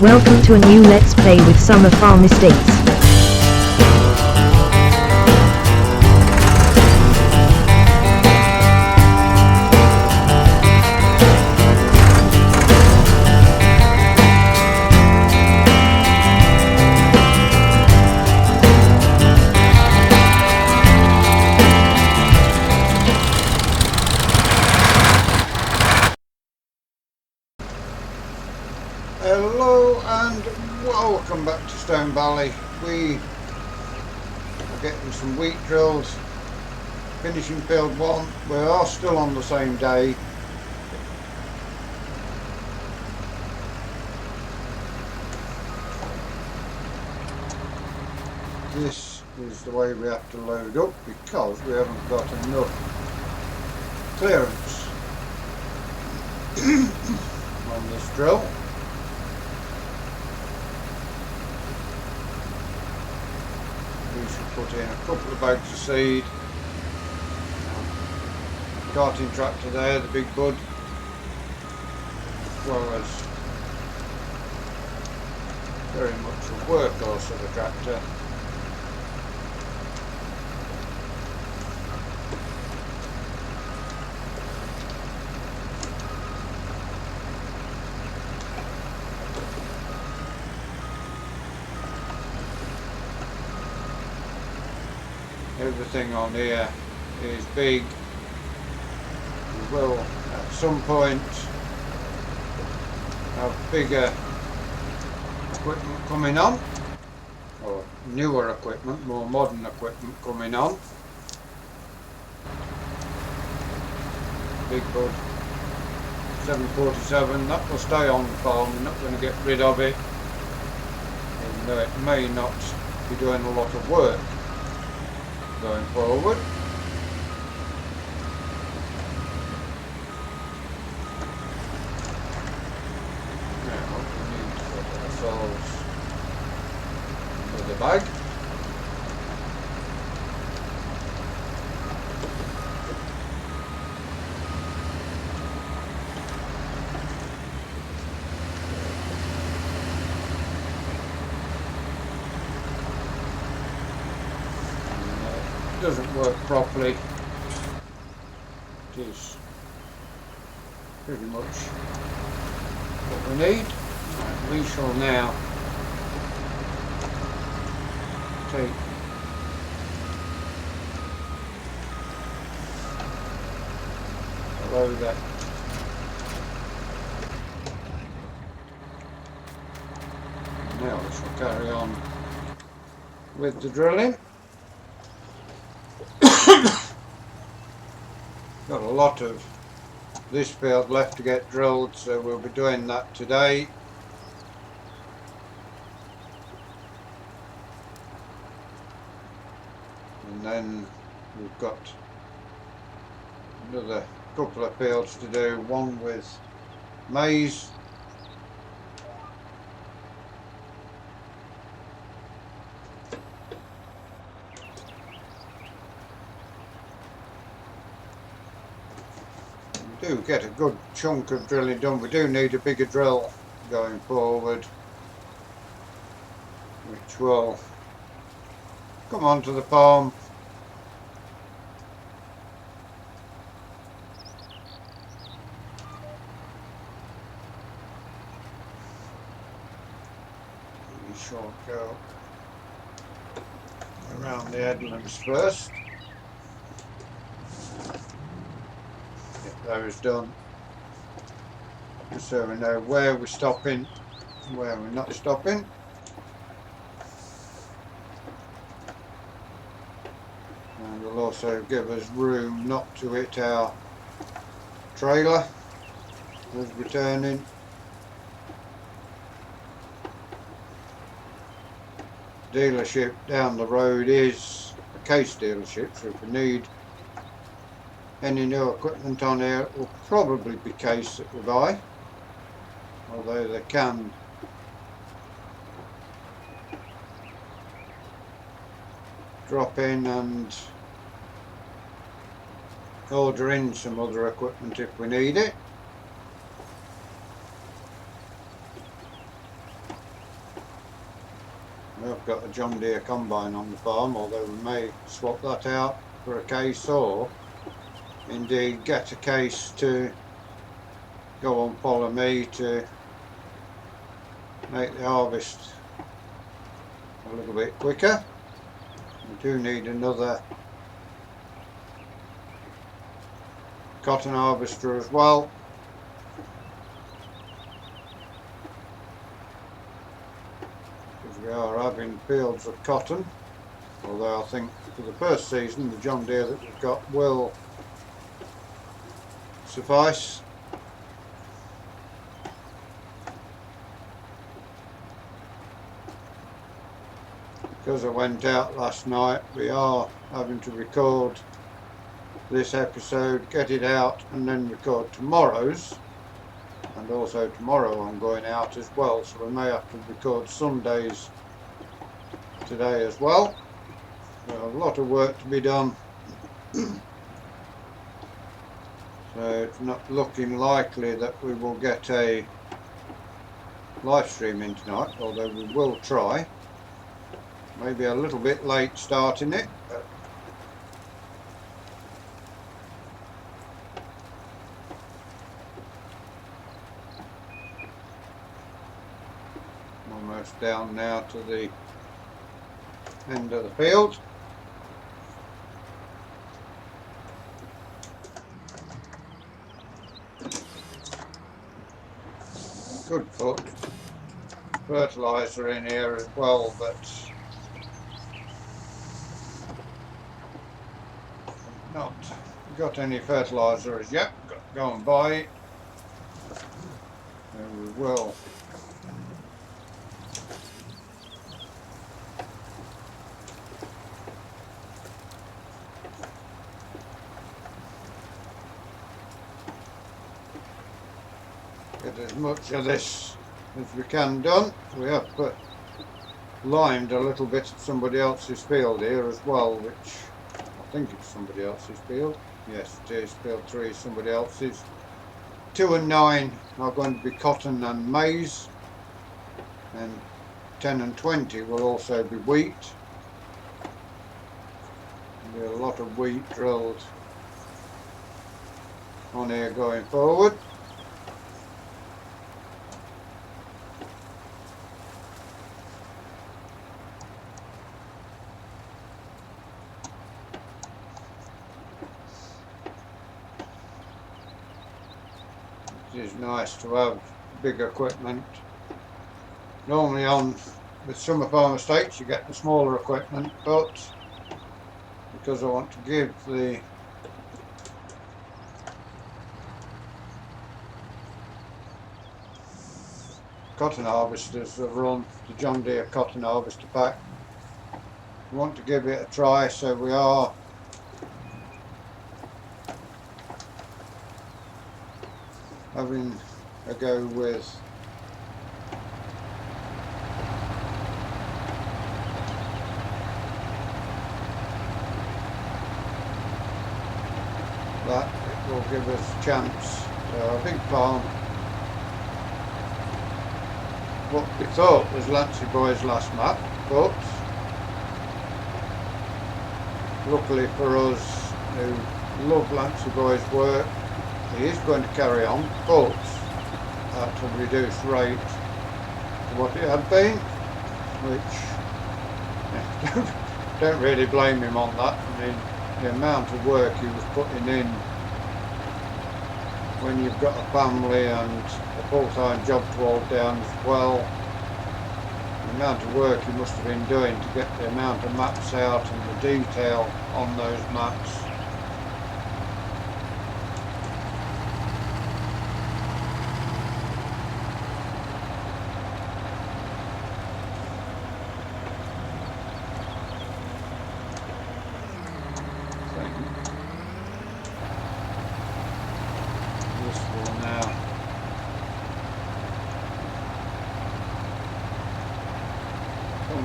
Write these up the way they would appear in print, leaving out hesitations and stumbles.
Welcome to a new Let's Play with Summer Farm Estates. Hello and welcome back to Stone Valley. We are getting some wheat drills, finishing field 1. We are still on the same day. This is the way we have to load up because we haven't got enough clearance on this drill. We should put in a couple of bags of seed. Carting tractor there, the big bud, as well as very much a workhorse of a tractor. Everything on here is big. We will at some point have bigger equipment coming on, or newer equipment, more modern equipment coming on. Big bud 747, that will stay on the farm. We're not going to get rid of it, even though it may not be doing a lot of work going forward. Now we need to put ourselves into the bag. Doesn't work properly. It is pretty much what we need. Right, we shall now take a loader now. We shall carry on with the drilling. Got a lot of this field left to get drilled, so we'll be doing that today. And then we've got another couple of fields to do, one with maize do get a good chunk of drilling done. We do need a bigger drill going forward, which will come onto the farm. We shall go around the headlands first. Those done, just so we know where we're stopping, where we're not stopping. And will also give us room not to hit our trailer as we're turning. Dealership down the road is a Case dealership, so if we need any new equipment on here, it will probably be Case that we buy, although they can drop in and order in some other equipment if we need it. I've got a John Deere combine on the farm, although we may swap that out for a case, or indeed get a case to go on follow me to make the harvest a little bit quicker. We do need another cotton harvester as well, because we are having fields of cotton, although I think for the first season the John Deere that we've got will suffice. Because I went out last night, we are having to record this episode, get it out, and then record tomorrow's. And also tomorrow I'm going out as well, so we may have to record Sundays today as well. So a lot of work to be done. So it's not looking likely that we will get a live stream in tonight, although we will try. Maybe a little bit late starting it, but almost down now to the end of the field. Could put fertiliser in here as well, but not got any fertiliser as yet. Got to go and buy it, and we will. Get as much of this as we can done. We have put limed a little bit of somebody else's field here as well, which I think it's somebody else's field. Yes, it is. Field 3 is somebody else's. 2 and 9 are going to be cotton and maize, and 10 and 20 will also be wheat. There'll be a lot of wheat drilled on here going forward. It is nice to have big equipment. Normally with summer farm estates you get the smaller equipment, but because I want to give the cotton harvesters a run, the John Deere cotton harvester pack, we want to give it a try, so we are having a go with that. It will give us a chance. So a big farm, what we thought was Lancey Boy's last map, but luckily for us who love Lancey Boy's work, he is going to carry on, but at a reduced rate to what it had been, which don't really blame him on that. I mean, the amount of work he was putting in when you've got a family and a full-time job to hold down as well, the amount of work he must have been doing to get the amount of maps out and the detail on those maps.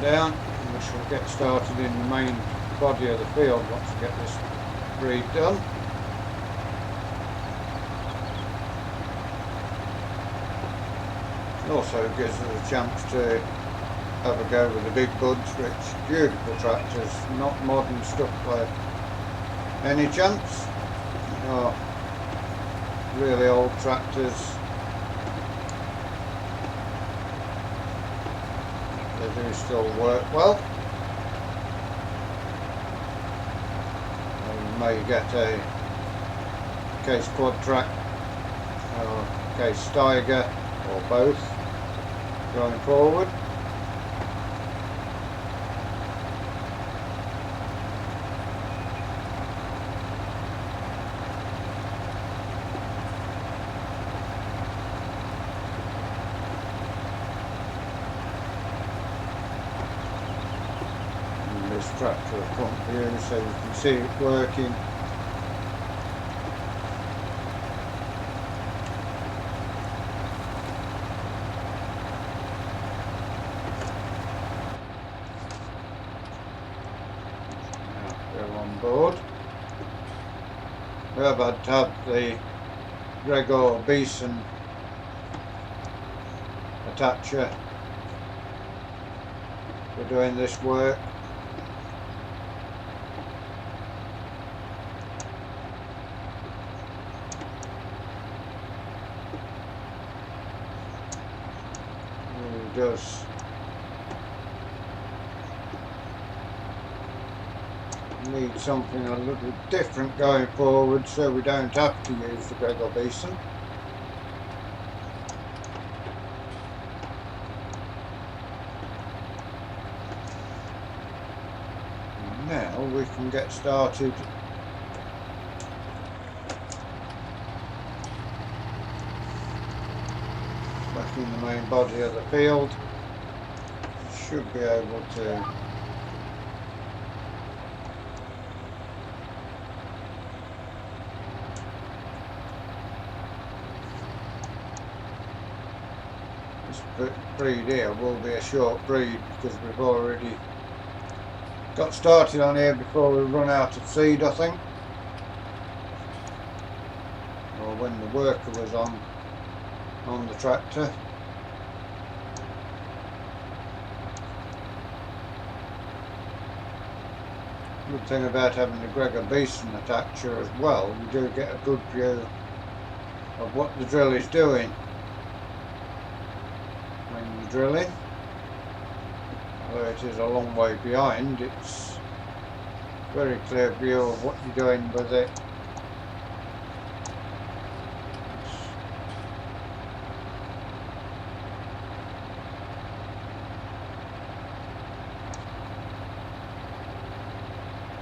Down, and we shall get started in the main body of the field once we get this breed done. It also gives us a chance to have a go with the big buds, which beautiful tractors, not modern stuff by any chance. Oh, really old tractors. They do still work well. You may get a case quad track or case Steiger or both going forward. And this tractor will come here so you can see it working. On board. We have had to have the Gregor Beeson attacher for doing this work. It does need something a little different going forward so we don't have to use the Gregor Beeson. Now we can get started back in the main body of the field. Should be able to this breed here will be a short breed because we've already got started on here before we run out of seed, I think, or when the worker was on the tractor. Good thing about having the Gregor Beeson attacher as well, you do get a good view of what the drill is doing when you're drilling. Although it is a long way behind, it's a very clear view of what you're doing with it.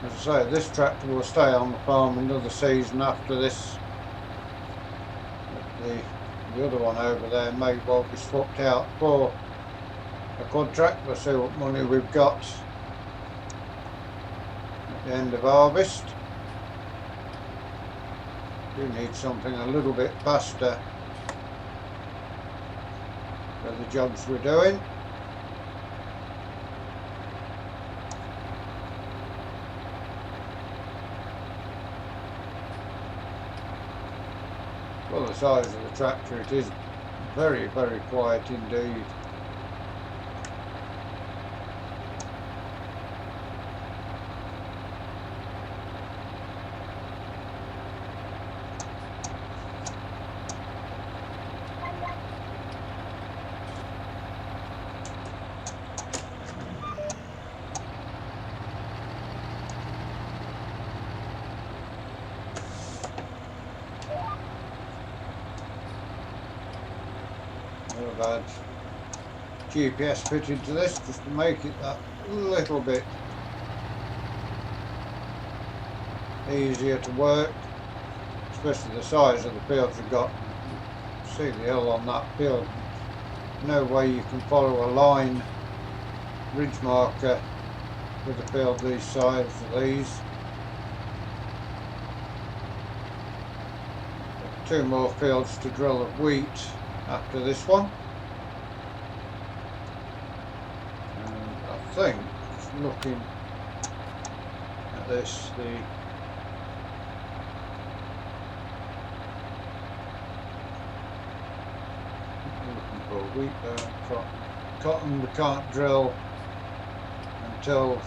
As I say, this tractor will stay on the farm another season after this. The other one over there may well be swapped out for a quad track. Let's see what money we've got at the end of harvest. We need something a little bit faster for the jobs we're doing. Well, the size of the tractor, it is very, very quiet indeed. I've had GPS fitted to this just to make it that little bit easier to work, especially the size of the fields we've got. See the hill on that field, no way you can follow a line ridge marker with a field these size of these. Two more fields to drill of wheat after this one. And I think, just looking at this, looking for wheat there, cotton. cotton we can't drill until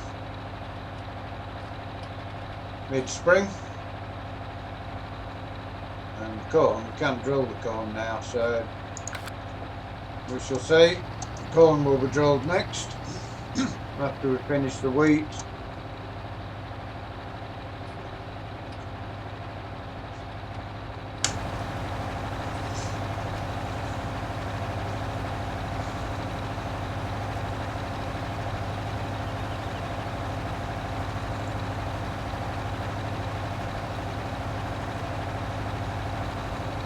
mid-spring, and corn we can drill the corn now, so we shall see. The corn will be drilled next after we finish the wheat.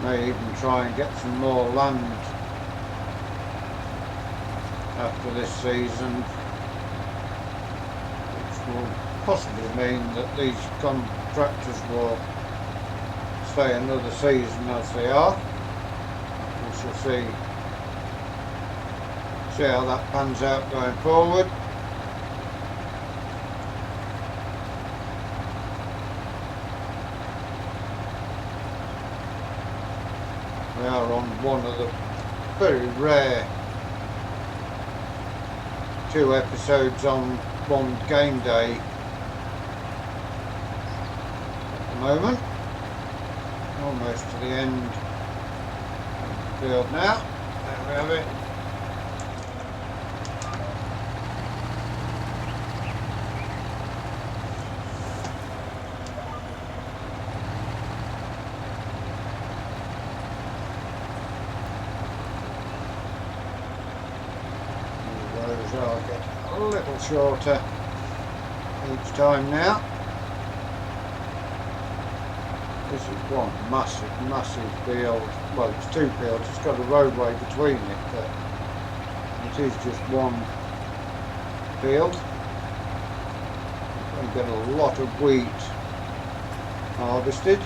May even try and get some more land after this season, which will possibly mean that these contractors will stay another season as they are. We shall see how that pans out going forward. We are on one of the very rare 2 episodes on one game day at the moment. Almost to the end of the field now. There we have it. I'll get a little shorter each time now. This is one massive field. Well, it's 2 fields, it's got a roadway between it, but it is just one field. We're going to get a lot of wheat harvested.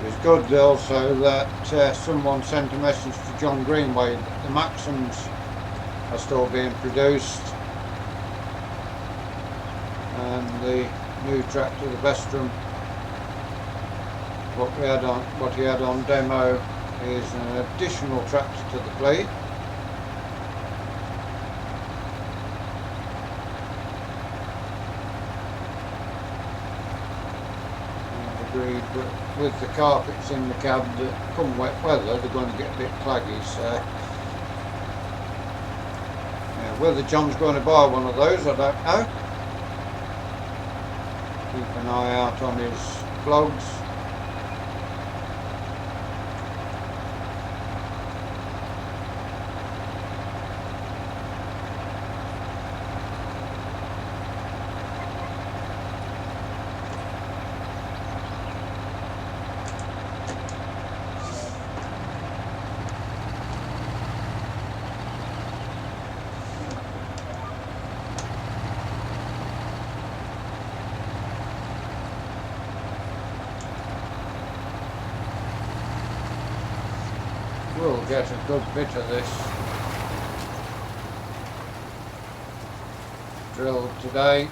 It's good also that someone sent a message to John Greenway that the Maxims are still being produced, and the new tractor, the Vestrum, what he had on demo is an additional tractor to the fleet. Agreed, but with the carpets in the cab that come wet weather, they're going to get a bit claggy, so yeah, whether John's going to buy one of those, I don't know. Keep an eye out on his vlogs. We'll get a good bit of this drilled today.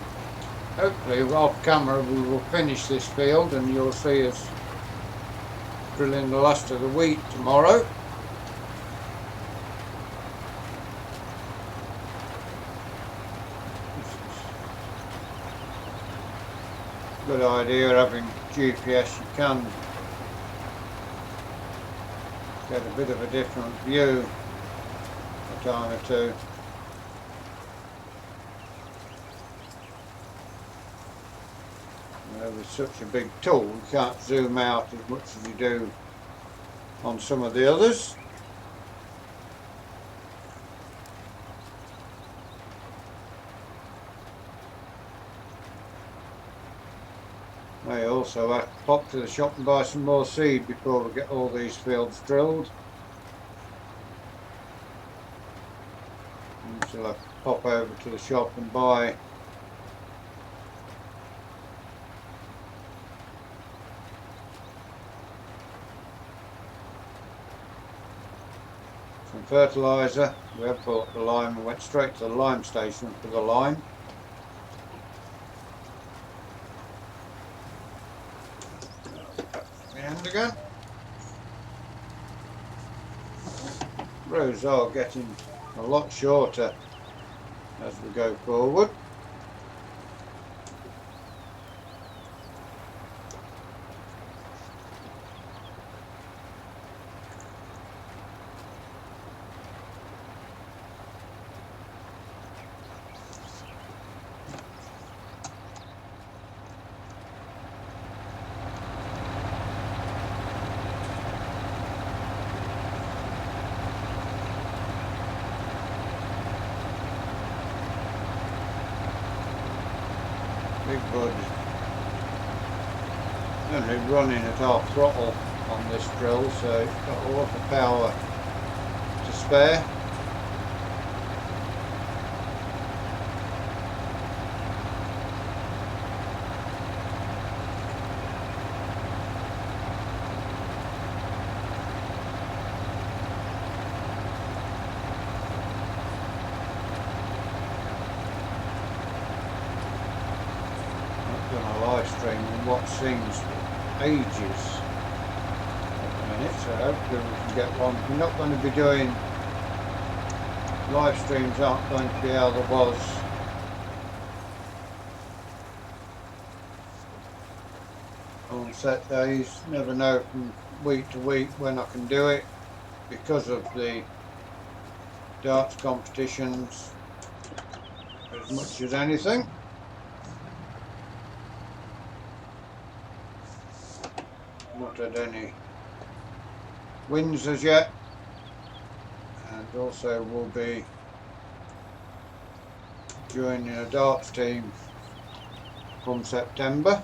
Hopefully off camera we will finish this field and you'll see us drilling the last of the wheat tomorrow. Good idea having GPS, you can get a bit of a different view a time or two. You know, with such a big tool you can't zoom out as much as you do on some of the others. May also have to pop to the shop and buy some more seed before we get all these fields drilled. And so I'll have to pop over to the shop and buy some fertiliser. We have bought the lime and went straight to the lime station for the lime. The end again. Rows are getting a lot shorter as we go forward. Big bud, only running at half throttle on this drill, so it's got a lot of power to spare. Done a live stream and watch things for ages at the minute, so hopefully we can get one. We're not going to be doing live streams, aren't going to be how there was on set days. Never know from week to week when I can do it because of the darts competitions as much as anything. Not had any wins as yet, and also will be joining a darts team from September.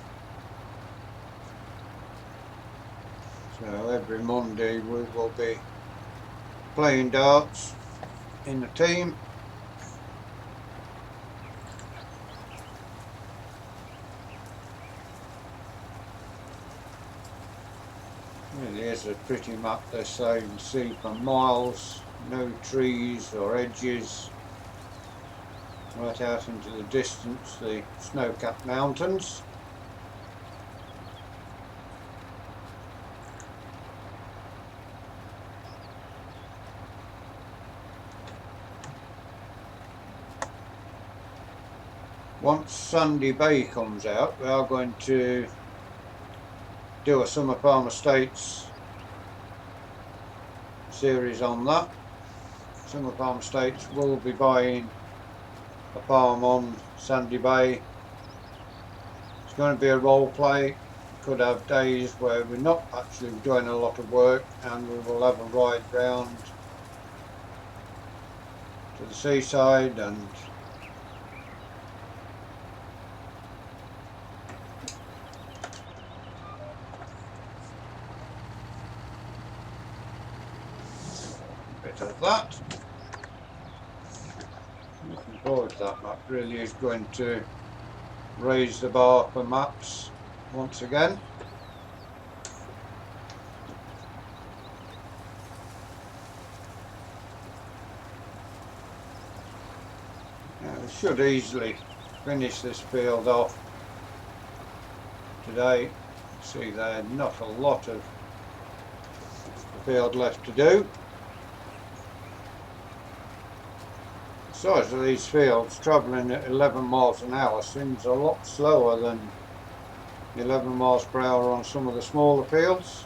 So every Monday we will be playing darts in a team. Here's a pretty map they say you can see for miles, no trees or edges, right out into the distance, the snow-capped mountains. Once Sandy Bay comes out, we are going to do a Summer Farm Estates series on that. Summer Farm Estates will be buying a farm on Sandy Bay. It's going to be a role play. Could have days where we're not actually doing a lot of work and we will have a ride round to the seaside and of that. Looking forward to that. Map really is going to raise the bar for maps once again. Now we should easily finish this field off today. See, there's not a lot of field left to do. The size of these fields, travelling at 11 miles an hour, seems a lot slower than 11 miles per hour on some of the smaller fields.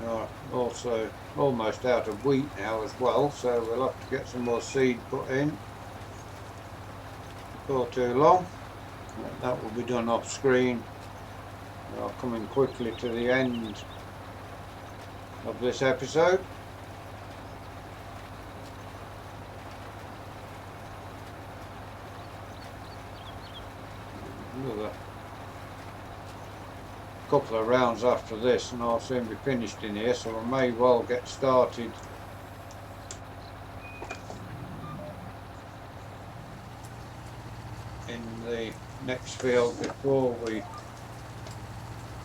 We're also almost out of wheat now as well, so we'll have to get some more seed put in before too long. That will be done off screen. We are coming quickly to the end of this episode. Another couple of rounds after this and I'll soon be finished in here, so I may well get started in the next field before we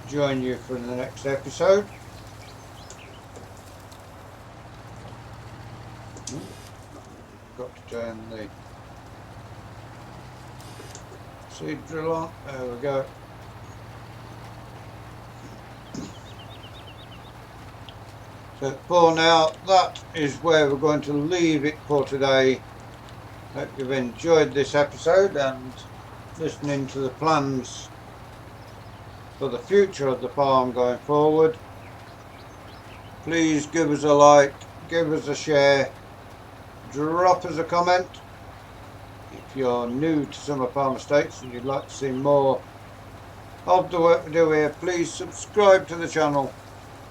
join you for the next episode. Got to turn the seed drill on. There we go. So for now, that is where we're going to leave it for today. Hope you've enjoyed this episode and listening to the plans for the future of the farm going forward. Please give us a like, give us a share, drop us a comment. If you're new to Summer Farm Estates and you'd like to see more of the work we do here, please subscribe to the channel,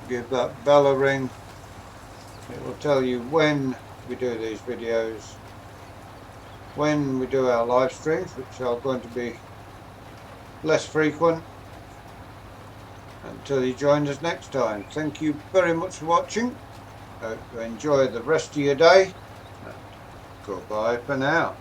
give that bell a ring. It will tell you when we do these videos, when we do our live streams, which are going to be less frequent, until you join us next time. Thank you very much for watching. Hope you enjoy the rest of your day. Goodbye for now.